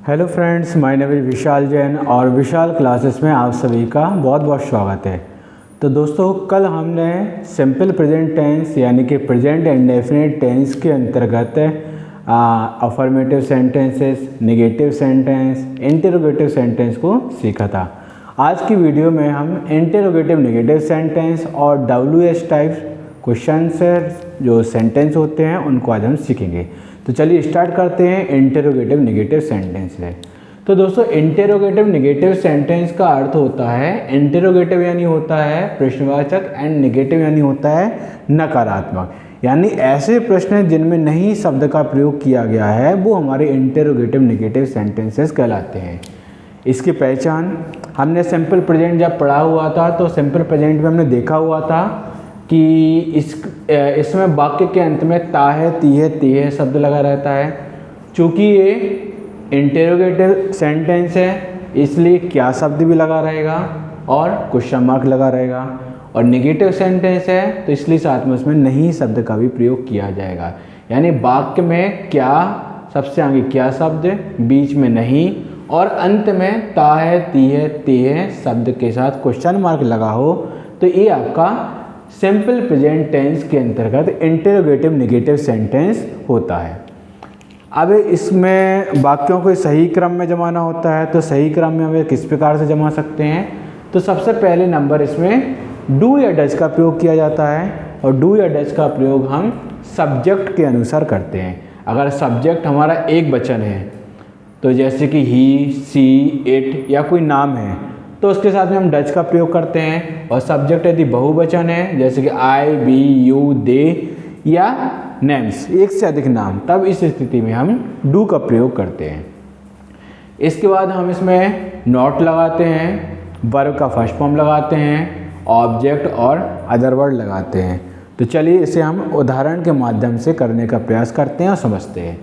Hello friends, my name is Vishal Jain और Vishal classes में आप सभी का बहुत बहुत स्वागत है। तो दोस्तों, कल हमने सिंपल प्रेजेंट टेंस यानी कि प्रेजेंट इंडेफिनिट टेंस के अंतर्गत affirmative sentences, negative sentence, interrogative sentence को सीखा था। आज की वीडियो में हम इंटरोगेटिव नेगेटिव सेंटेंस और WH टाइप क्वेश्चन से जो सेंटेंस होते हैं उनको आज हम सीखेंगे। तो चलिए स्टार्ट करते हैं इंटरोगेटिव नेगेटिव सेंटेंस से। तो दोस्तों, इंटरोगेटिव नेगेटिव सेंटेंस का अर्थ होता है, इंटरोगेटिव यानी होता है प्रश्नवाचक एंड नेगेटिव यानी होता है नकारात्मक। यानी ऐसे प्रश्न जिनमें नहीं शब्द का प्रयोग किया गया है वो हमारे इंटरोगेटिव नेगेटिव सेंटेंसेस कहलाते हैं। इसकी पहचान हमने सिंपल प्रेजेंट जब पढ़ा हुआ था तो सिंपल प्रेजेंट में हमने देखा हुआ था कि इसमें वाक्य के अंत में ता है, ती है, ते है शब्द लगा रहता है। चूँकि ये इंटरोगेटिव सेंटेंस है इसलिए क्या शब्द भी लगा रहेगा और क्वेश्चन मार्क लगा रहेगा, और नेगेटिव सेंटेंस है तो इसलिए साथ में उसमें नहीं शब्द का भी प्रयोग किया जाएगा। यानी वाक्य में क्या, सबसे आगे क्या शब्द, बीच में नहीं और अंत में ता है, ती है, ते है शब्द के साथ क्वेश्चन मार्क लगा हो तो ये आपका सिंपल प्रेजेंट टेंस के अंतर्गत इंटरोगेटिव नेगेटिव सेंटेंस होता है। अब इसमें वाक्यों को सही क्रम में जमाना होता है, तो सही क्रम में हमें किस प्रकार से जमा सकते हैं। तो सबसे पहले नंबर इसमें डू या डज का प्रयोग किया जाता है, और डू या डज का प्रयोग हम सब्जेक्ट के अनुसार करते हैं। अगर सब्जेक्ट हमारा एक वचन है तो जैसे कि ही, सी, इट या कोई नाम है तो उसके साथ में हम डज का प्रयोग करते हैं, और सब्जेक्ट यदि बहुवचन है जैसे कि आई, वी, यू, दे या नेम्स, एक से अधिक नाम, तब इस स्थिति में हम डू का प्रयोग करते हैं। इसके बाद हम इसमें नॉट लगाते हैं, वर्ब का फर्स्ट फॉर्म लगाते हैं, ऑब्जेक्ट और अदर वर्ड लगाते हैं। तो चलिए इसे हम उदाहरण के माध्यम से करने का प्रयास करते हैं और समझते हैं।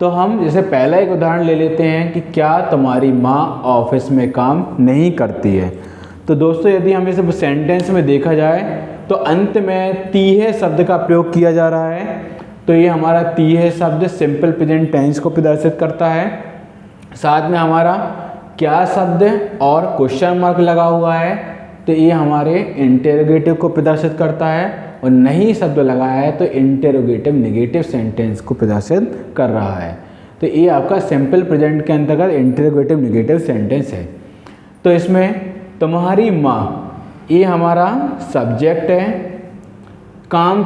तो हम जैसे पहला एक उदाहरण ले लेते हैं कि क्या तुम्हारी माँ ऑफिस में काम नहीं करती है। तो दोस्तों, यदि हम इसे सेंटेंस में देखा जाए तो अंत में ती है शब्द का प्रयोग किया जा रहा है, तो ये हमारा ती है शब्द सिंपल प्रेजेंट टेंस को प्रदर्शित करता है। साथ में हमारा क्या शब्द और क्वेश्चन मार्क लगा हुआ है तो ये हमारे इंटरोगेटिव को प्रदर्शित करता है, और नहीं शब्द लगाया है तो इंटरोगेटिव नेगेटिव सेंटेंस को प्रदर्शित कर रहा है। तो ये आपका सिंपल प्रेजेंट के अंतर्गत इंटरोगेटिव नेगेटिव सेंटेंस है। तो इसमें तुम्हारी माँ, ये हमारा सब्जेक्ट है, काम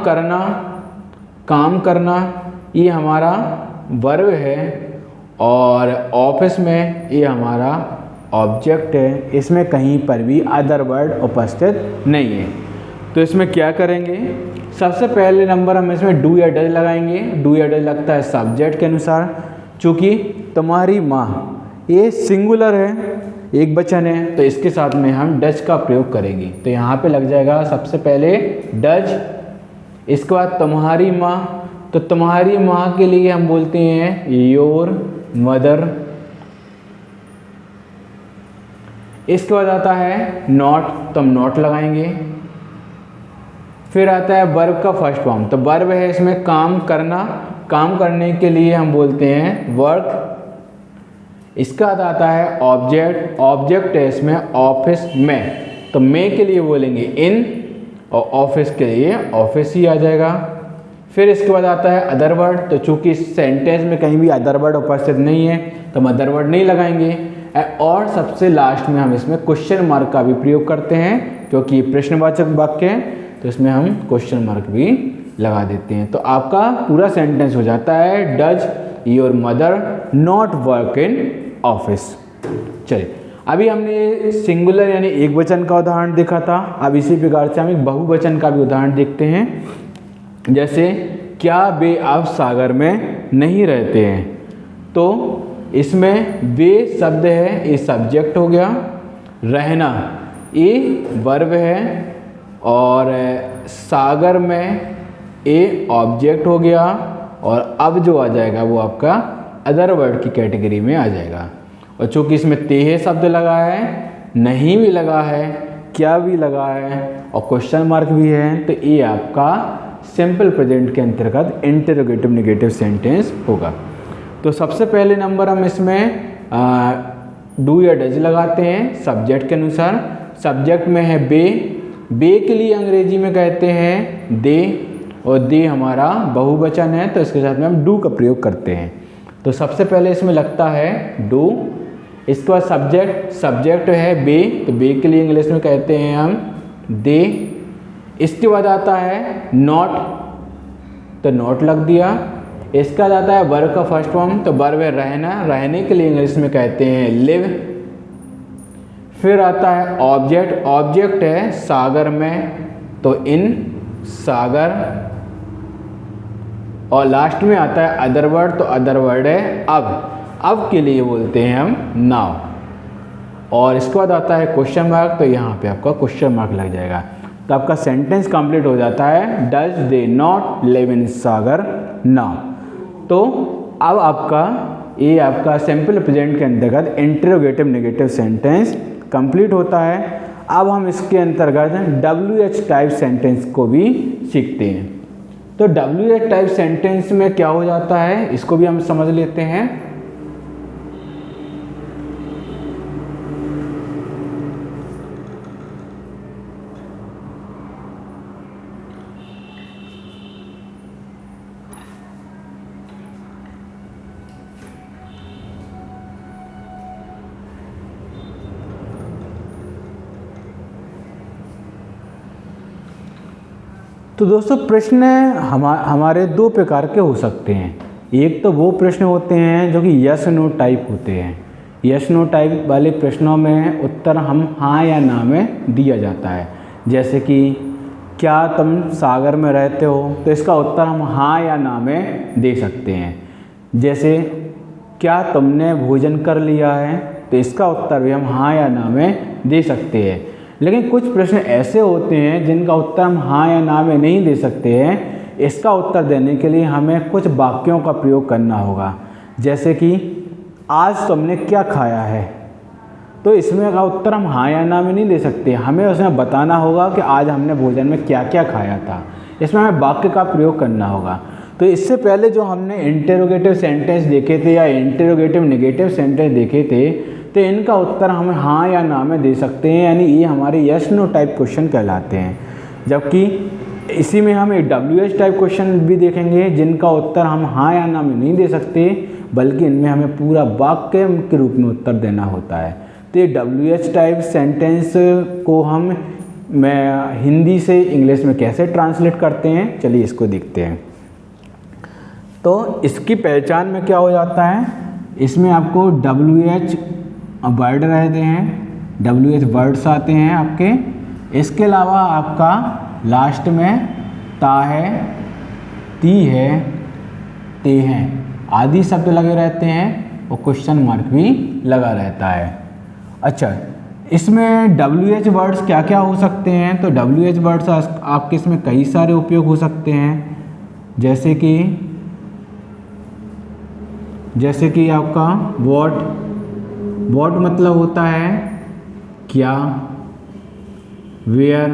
करना ये हमारा वर्ब है, और ऑफिस में ये हमारा ऑब्जेक्ट है। इसमें कहीं पर भी अदर वर्ड उपस्थित नहीं है। तो इसमें क्या करेंगे, सबसे पहले नंबर हम इसमें डू या डज लगाएंगे। डू या डज लगता है सब्जेक्ट के अनुसार। चूँकि तुम्हारी माँ ये सिंगुलर है, एक वचन है, तो इसके साथ में हम डज का प्रयोग करेंगे। तो यहाँ पे लग जाएगा सबसे पहले डज। इसके बाद तुम्हारी माँ, तो तुम्हारी माँ के लिए हम बोलते हैं योर मदर। इसके बाद आता है नॉट, तो हम नॉट लगाएंगे। फिर आता है वर्ब का फर्स्ट फॉर्म, तो वर्ब है इसमें काम करना, काम करने के लिए हम बोलते हैं वर्क। इसका बाद आता है ऑब्जेक्ट, ऑब्जेक्ट है इसमें ऑफिस में, तो में के लिए बोलेंगे इन, और ऑफिस के लिए ऑफिस ही आ जाएगा। फिर इसके बाद आता है अदर वर्ड, तो चूंकि इस सेंटेंस में कहीं भी अदर वर्ड उपस्थित नहीं है तो हम अदर वर्ड नहीं लगाएंगे। और सबसे लास्ट में हम इसमें क्वेश्चन मार्क का भी प्रयोग करते हैं, क्योंकि प्रश्नवाचक वाक्य है तो इसमें हम क्वेश्चन मार्क भी लगा देते हैं। तो आपका पूरा सेंटेंस हो जाता है does your mother not work in office. चलिए, अभी हमने सिंगुलर यानी एक वचन का उदाहरण देखा था। अब इसी प्रकार से हम एक बहुवचन का भी उदाहरण देखते हैं। जैसे क्या वे अब सागर में नहीं रहते हैं, तो इसमें वे शब्द है, ये सब्जेक्ट हो गया, रहना ये वर्ब है, और सागर में ए ऑब्जेक्ट हो गया, और अब जो आ जाएगा वो आपका अदर वर्ड की कैटेगरी में आ जाएगा। और चूँकि इसमें ते है शब्द लगा है, नहीं भी लगा है, क्या भी लगा है और क्वेश्चन मार्क भी है, तो ये आपका सिंपल प्रेजेंट के अंतर्गत इंटरोगेटिव नेगेटिव सेंटेंस होगा। तो सबसे पहले नंबर हम इसमें डू या डज लगाते हैं सब्जेक्ट के अनुसार। सब्जेक्ट में है बे के लिए अंग्रेजी में कहते हैं दे, और दे हमारा बहुवचन है तो इसके साथ में हम डू का प्रयोग करते हैं। तो सबसे पहले इसमें लगता है डू। इसके बाद सब्जेक्ट है बे, तो बे के लिए इंग्लिश में कहते हैं हम दे। इसके बाद आता है नॉट, तो नॉट लग दिया। इसका बाद आता है वर्ब का फर्स्ट फॉर्म, तो वर्ब है रहना, रहने के लिए इंग्लिश में कहते हैं लिव। फिर आता है ऑब्जेक्ट है सागर में, तो इन सागर। और लास्ट में आता है अदर वर्ड, तो अदर वर्ड है अब के लिए बोलते हैं हम नाउ। और इसके बाद आता है क्वेश्चन मार्क, तो यहाँ पे आपका क्वेश्चन मार्क लग जाएगा। तो आपका सेंटेंस कंप्लीट हो जाता है does they not live in Sagar now. तो अब आपका सिंपल प्रेजेंट के अंतर्गत इंटरोगेटिव नेगेटिव सेंटेंस कंप्लीट होता है। अब हम इसके अंतर्गत WH टाइप सेंटेंस को भी सीखते हैं। तो WH टाइप सेंटेंस में क्या हो जाता है इसको भी हम समझ लेते हैं। तो दोस्तों प्रश्न हमारे दो प्रकार के हो सकते हैं। एक तो वो प्रश्न होते हैं जो कि यस नो टाइप होते हैं। यस नो टाइप वाले प्रश्नों में उत्तर हम हाँ या ना में दिया जाता है। जैसे कि क्या तुम सागर में रहते हो, तो इसका उत्तर हम हाँ या ना में दे सकते हैं। जैसे क्या तुमने भोजन कर लिया है, तो इसका उत्तर भी हम हाँ या ना में दे सकते हैं। लेकिन कुछ प्रश्न ऐसे होते हैं जिनका उत्तर हम हाँ या ना में नहीं दे सकते हैं। इसका उत्तर देने के लिए हमें कुछ वाक्यों का प्रयोग करना होगा। जैसे कि आज तुमने क्या खाया है, तो इसमें का उत्तर हम हाँ या ना में नहीं दे सकते। हमें उसमें बताना होगा कि आज हमने भोजन में क्या क्या खाया था। इसमें हमें वाक्य का प्रयोग करना होगा। तो इससे पहले जो हमने इंटेरोगेटिव सेंटेंस देखे थे या इंटेरोगेटिव नेगेटिव सेंटेंस देखे थे, तो इनका उत्तर हम हाँ या ना में दे सकते हैं, यानी ये हमारे यस नो टाइप क्वेश्चन कहलाते हैं। जबकि इसी में हम एक WH टाइप क्वेश्चन भी देखेंगे जिनका उत्तर हम हाँ या ना में नहीं दे सकते, बल्कि इनमें हमें पूरा वाक्य के रूप में उत्तर देना होता है। तो ये WH टाइप सेंटेंस को हम हिंदी से इंग्लिश में कैसे ट्रांसलेट करते हैं, चलिए इसको देखते हैं। तो इसकी पहचान में क्या हो जाता है, इसमें आपको WH वर्ड रहते हैं, WH वर्ड्स आते हैं आपके। इसके अलावा आपका लास्ट में ता है, ती है, ते हैं आदि शब्द लगे रहते हैं और क्वेश्चन मार्क भी लगा रहता है। अच्छा, इसमें WH वर्ड्स क्या क्या हो सकते हैं, तो WH वर्ड्स आपके इसमें कई सारे उपयोग हो सकते हैं। जैसे कि आपका वॉट मतलब होता है क्या, वेयर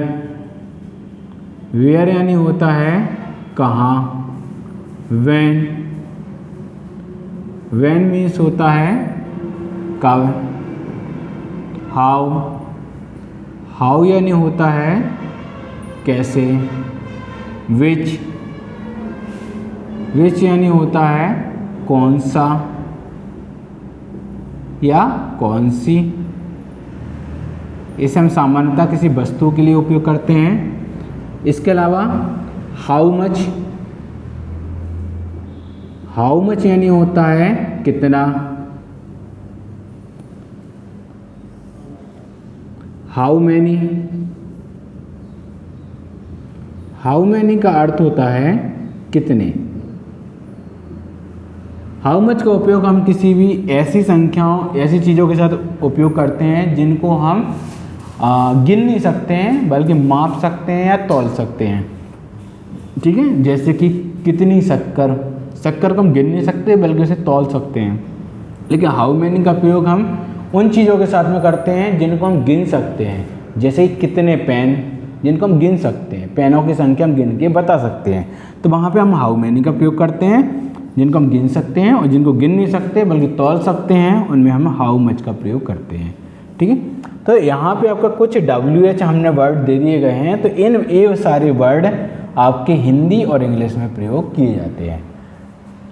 यानी होता है कहाँ, व्हेन मीन्स होता है कब, हाउ यानी होता है कैसे, विच यानी होता है कौन सा या कौन सी। इसे हम सामान्यतः किसी वस्तु के लिए उपयोग करते हैं। इसके अलावा हाउ मच यानी होता है कितना, हाउ मैनी का अर्थ होता है कितने। हाउ मच का उपयोग हम किसी भी ऐसी संख्याओं, ऐसी चीज़ों के साथ उपयोग करते हैं जिनको हम गिन नहीं सकते हैं, बल्कि माप सकते हैं या तौल सकते हैं। ठीक है, जैसे कि कितनी शक्कर को हम गिन नहीं सकते बल्कि उसे तौल सकते हैं। लेकिन हाउ मैनी का प्रयोग हम उन चीज़ों के साथ में करते हैं जिनको हम गिन सकते हैं। जैसे कितने पेन, जिनको हम गिन सकते हैं, पेनों की संख्या हम गिन के बता सकते हैं, तो वहाँ पे हम हाउ मैनी का प्रयोग करते हैं। जिनको हम गिन सकते हैं और जिनको गिन नहीं सकते बल्कि तौल सकते हैं, उनमें हम हाउ मच का प्रयोग करते हैं। ठीक है, तो यहाँ पे आपका कुछ WH हमने वर्ड दे दिए गए हैं, तो ये सारे वर्ड आपके हिंदी और इंग्लिश में प्रयोग किए जाते हैं।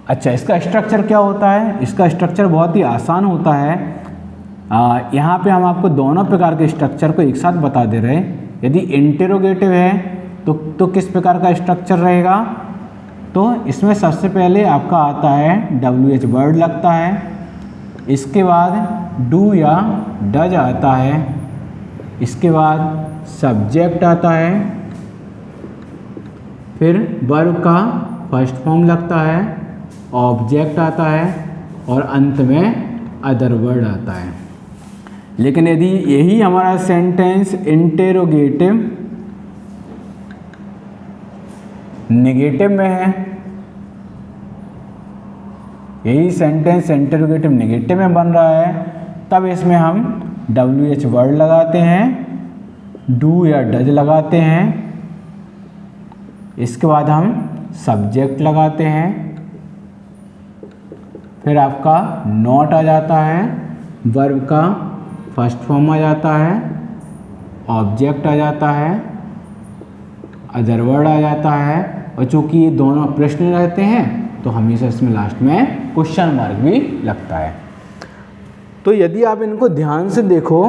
अच्छा, इसका स्ट्रक्चर क्या होता है? इसका स्ट्रक्चर बहुत ही आसान होता है। यहाँ पे हम आपको दोनों प्रकार के स्ट्रक्चर को एक साथ बता दे रहे हैं। यदि इंटेरोगेटिव है तो किस प्रकार का स्ट्रक्चर रहेगा? तो इसमें सबसे पहले आपका आता है WH वर्ड लगता है, इसके बाद डू या डज आता है, इसके बाद सब्जेक्ट आता है, फिर वर्ब का फर्स्ट फॉर्म लगता है, ऑब्जेक्ट आता है और अंत में अदर वर्ड आता है। लेकिन यदि यही हमारा सेंटेंस इंटेरोगेटिव नेगेटिव में है, यही सेंटेंस इंटेरोगेटिव नेगेटिव में बन रहा है, तब इसमें हम WH वर्ड लगाते हैं, डू या डज लगाते हैं, इसके बाद हम सब्जेक्ट लगाते हैं, फिर आपका नॉट आ जाता है, वर्ब का फर्स्ट फॉर्म आ जाता है, ऑब्जेक्ट आ जाता है, अदर वर्ड आ जाता है, और चूंकि ये दोनों प्रश्न रहते हैं तो हमेशा इसमें लास्ट में क्वेश्चन मार्क भी लगता है। तो यदि आप इनको ध्यान से देखो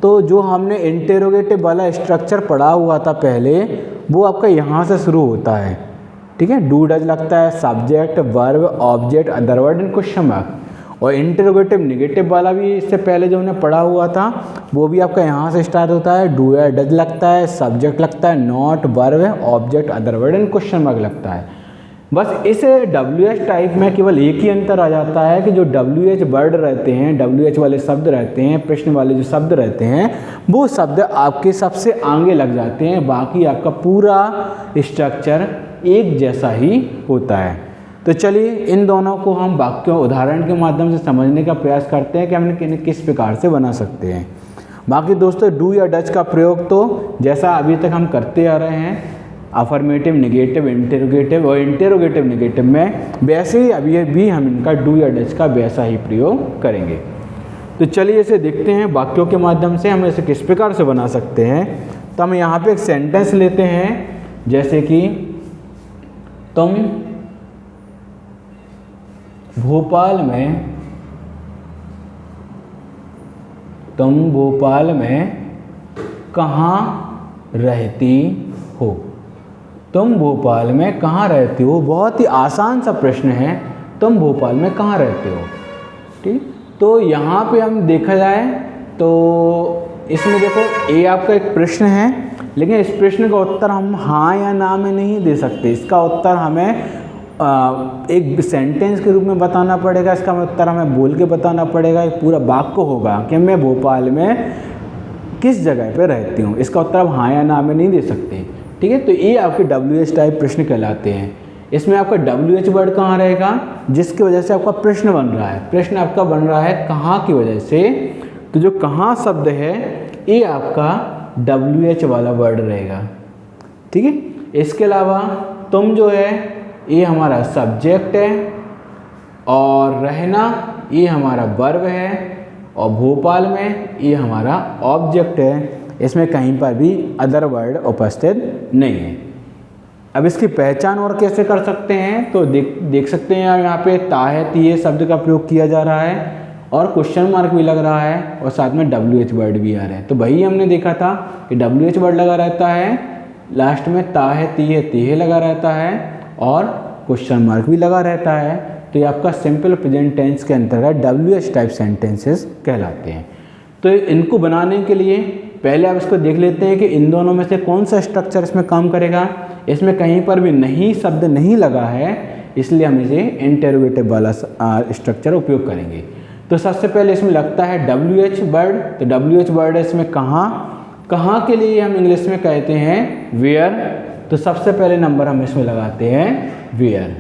तो जो हमने इंटेरोगेटिव वाला स्ट्रक्चर पढ़ा हुआ था पहले, वो आपका यहाँ से शुरू होता है। ठीक है, डू डज लगता है, subject, verb, object, other word and question mark. और इंटेरोगेटिव नेगेटिव वाला भी इससे पहले जो हमने पढ़ा हुआ था वो भी आपका यहाँ से स्टार्ट होता है, डू या डज लगता है, सब्जेक्ट लगता है, not, verb, object, other word and question mark लगता है। बस इस WH टाइप में केवल एक ही अंतर आ जाता है कि जो WH वर्ड रहते हैं, WH वाले शब्द रहते हैं, प्रश्न वाले जो शब्द रहते हैं, वो शब्द आपके सबसे आगे लग जाते हैं, बाकी आपका पूरा स्ट्रक्चर एक जैसा ही होता है। तो चलिए इन दोनों को हम वाक्यों उदाहरण के माध्यम से समझने का प्रयास करते हैं कि हम इन्हें किस प्रकार से बना सकते हैं। बाकी दोस्तों, डू या डज का प्रयोग तो जैसा अभी तक हम करते आ रहे हैं, अफर्मेटिव, नेगेटिव, इंटेरोगेटिव और इंटेरोगेटिव नेगेटिव में, वैसे ही अभी भी हम इनका डू या डज का वैसा ही प्रयोग करेंगे। तो चलिए इसे देखते हैं वाक्यों के माध्यम से हम इसे किस प्रकार से बना सकते हैं। तो हम यहाँ पे एक सेंटेंस लेते हैं, जैसे कि तुम भोपाल में कहाँ रहती हो? तुम भोपाल में कहाँ रहती हो? बहुत ही आसान सा प्रश्न है, तुम भोपाल में कहाँ रहते हो? ठीक, तो यहाँ पे हम देखा जाए तो इसमें देखो ये आपका एक प्रश्न है, लेकिन इस प्रश्न का उत्तर हम हाँ या ना में नहीं दे सकते। इसका उत्तर हमें एक सेंटेंस के रूप में बताना पड़ेगा, इसका उत्तर हमें बोल के बताना पड़ेगा। एक पूरा वाक्य होगा कि मैं भोपाल में किस जगह पे रहती हूँ, इसका उत्तर आप हाँ या ना में नहीं दे सकते। ठीक है, तो ये आपके WH टाइप प्रश्न कहलाते हैं। इसमें आपका WH वर्ड कहाँ रहेगा? जिसकी वजह से आपका प्रश्न बन रहा है। प्रश्न आपका बन रहा है कहाँ की वजह से, तो जो कहाँ शब्द है ये आपका WH वाला वर्ड रहेगा। ठीक है, इसके अलावा तुम जो है ये हमारा सब्जेक्ट है, और रहना ये हमारा वर्ब है, और भोपाल में ये हमारा ऑब्जेक्ट है। इसमें कहीं पर भी अदर वर्ड उपस्थित नहीं है। अब इसकी पहचान और कैसे कर सकते हैं? तो देख सकते हैं यहाँ पे ता है तीये शब्द का प्रयोग किया जा रहा है, और क्वेश्चन मार्क भी लग रहा है, और साथ में WH वर्ड भी आ रहा है। तो वही हमने देखा था कि WH वर्ड लगा रहता है, लास्ट में ता है तीये लगा रहता है, और क्वेश्चन मार्क भी लगा रहता है। तो ये आपका सिंपल प्रेजेंट टेंस के अंतर्गत WH टाइप सेंटेंसेस कहलाते हैं। तो इनको बनाने के लिए पहले आप इसको देख लेते हैं कि इन दोनों में से कौन सा स्ट्रक्चर इसमें काम करेगा। इसमें कहीं पर भी नहीं शब्द नहीं लगा है, इसलिए हम इसे इंटेरोगेटिव वाला स्ट्रक्चर उपयोग करेंगे। तो सबसे पहले इसमें लगता है WH वर्ड। तो WH वर्ड इसमें कहाँ के लिए हम इंग्लिश में कहते हैं वेयर। तो सबसे पहले नंबर हम इसमें लगाते हैं वेयर।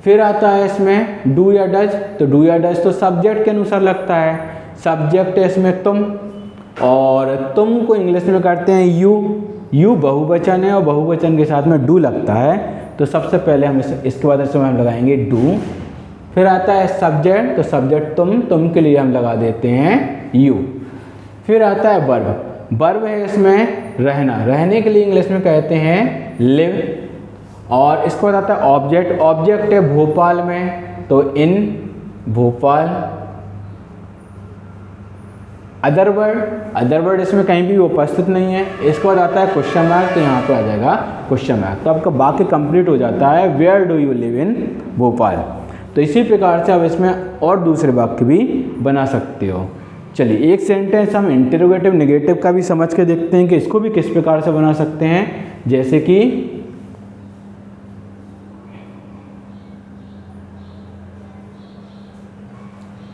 फिर आता है इसमें डू या डज। तो डू या डज तो सब्जेक्ट के अनुसार लगता है। सब्जेक्ट है इसमें तुम, और तुम को इंग्लिश में करते हैं यू। यू बहुवचन है और बहुवचन के साथ में डू लगता है। तो सबसे पहले हम इसके बाद इसमें हम लगाएंगे डू। फिर आता है सब्जेक्ट, तो सब्जेक्ट तुम के लिए हम लगा देते हैं यू। फिर आता है वर्ब, वर्ब है इसमें रहना, रहने के लिए इंग्लिश में कहते हैं लिव। और इसके बाद आता है ऑब्जेक्ट, ऑब्जेक्ट है भोपाल में, तो इन भोपाल। अदर वर्ड इसमें कहीं भी उपस्थित नहीं है। इसके बाद आता है क्वेश्चन मार्क, तो यहाँ पे आ जाएगा क्वेश्चन मार्क। तो आपका वाक्य कंप्लीट हो जाता है where do you live in Bhopal. तो इसी प्रकार से आप इसमें और दूसरे वाक्य भी बना सकते हो। चलिए एक सेंटेंस हम इंटरोगेटिव नेगेटिव का भी समझ के देखते हैं कि इसको भी किस प्रकार से बना सकते हैं। जैसे कि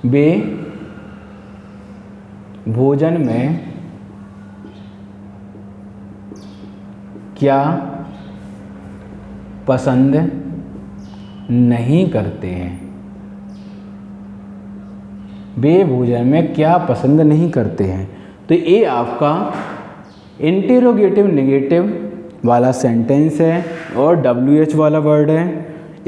वे भोजन में क्या पसंद नहीं करते हैं। वे भोजन में क्या पसंद नहीं करते हैं। तो ये आपका इंटेरोगेटिव नेगेटिव वाला सेंटेंस है और WH वाला वर्ड है।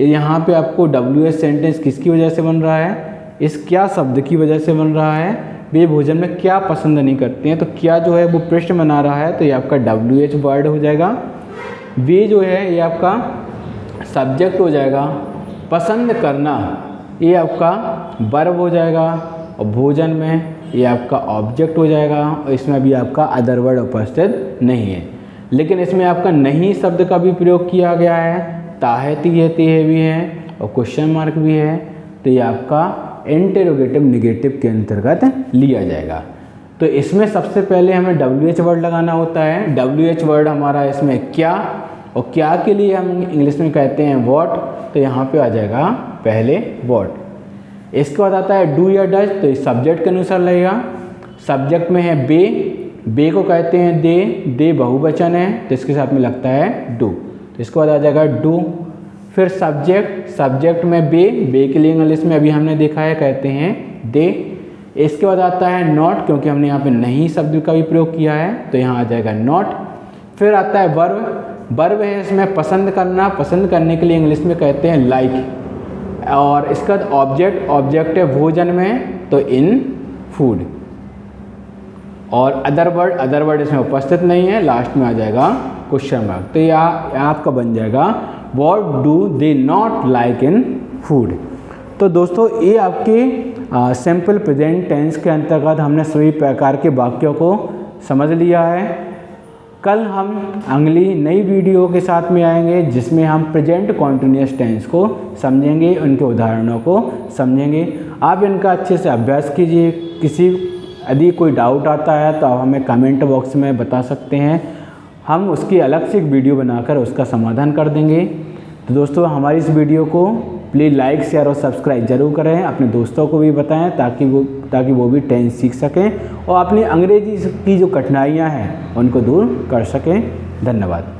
यहाँ पे आपको WH सेंटेंस किसकी वजह से बन रहा है, इस क्या शब्द की वजह से बन रहा है। वे भोजन में क्या पसंद नहीं करते हैं, तो क्या जो है वो प्रश्न बना रहा है, तो ये आपका WH वर्ड हो जाएगा। वे जो है ये आपका सब्जेक्ट हो जाएगा। पसंद करना ये आपका वर्ब हो जाएगा और भोजन में ये आपका ऑब्जेक्ट हो जाएगा। और इसमें अभी आपका अदर वर्ड उपस्थित नहीं है, लेकिन इसमें आपका नहीं शब्द का भी प्रयोग किया गया है। ताहे तिहे तिहे भी है और क्वेश्चन मार्क भी है, तो ये आपका इंटेरोगेटिव नेगेटिव के अंतर्गत लिया जाएगा। तो इसमें सबसे पहले हमें WH वर्ड लगाना होता है। WH वर्ड हमारा इसमें क्या, और क्या के लिए हम इंग्लिश में कहते हैं व्हाट, तो यहाँ पे आ जाएगा पहले व्हाट। इसके बाद आता है डू या डज, तो इस सब्जेक्ट के अनुसार लगेगा। सब्जेक्ट में है बे को कहते हैं दे बहुवचन है, तो इसके साथ में लगता है डू, तो इसके बाद आ जाएगा डू। फिर सब्जेक्ट में बे के लिए इंग्लिश में अभी हमने देखा है कहते हैं दे। इसके बाद आता है नॉट, क्योंकि हमने यहाँ पे नहीं शब्द का भी प्रयोग किया है, तो यहाँ आ जाएगा नॉट। फिर आता है वर्ब है इसमें पसंद करना, पसंद करने के लिए इंग्लिश में कहते हैं लाइक। और इसका ऑब्जेक्ट है भोजन में, तो इन फूड। और अदर वर्ड इसमें उपस्थित नहीं है, लास्ट में आ जाएगा क्वेश्चन मार्क। तो यह आपका बन जाएगा what do they not like in food. तो दोस्तों ये आपके सिंपल प्रेजेंट टेंस के अंतर्गत हमने सभी प्रकार के वाक्यों को समझ लिया है। कल हम अगली नई वीडियो के साथ में आएंगे जिसमें हम प्रेजेंट कॉन्टिन्यूअस टेंस को समझेंगे, उनके उदाहरणों को समझेंगे। आप इनका अच्छे से अभ्यास कीजिए। यदि कोई डाउट आता है तो आप हमें कमेंट बॉक्स में बता सकते हैं, हम उसकी अलग से एक वीडियो बनाकर उसका समाधान कर देंगे। तो दोस्तों हमारी इस वीडियो को प्लीज़ लाइक शेयर और सब्सक्राइब जरूर करें, अपने दोस्तों को भी बताएं ताकि वो भी टेंस सीख सकें और अपनी अंग्रेजी की जो कठिनाइयां हैं उनको दूर कर सकें। धन्यवाद।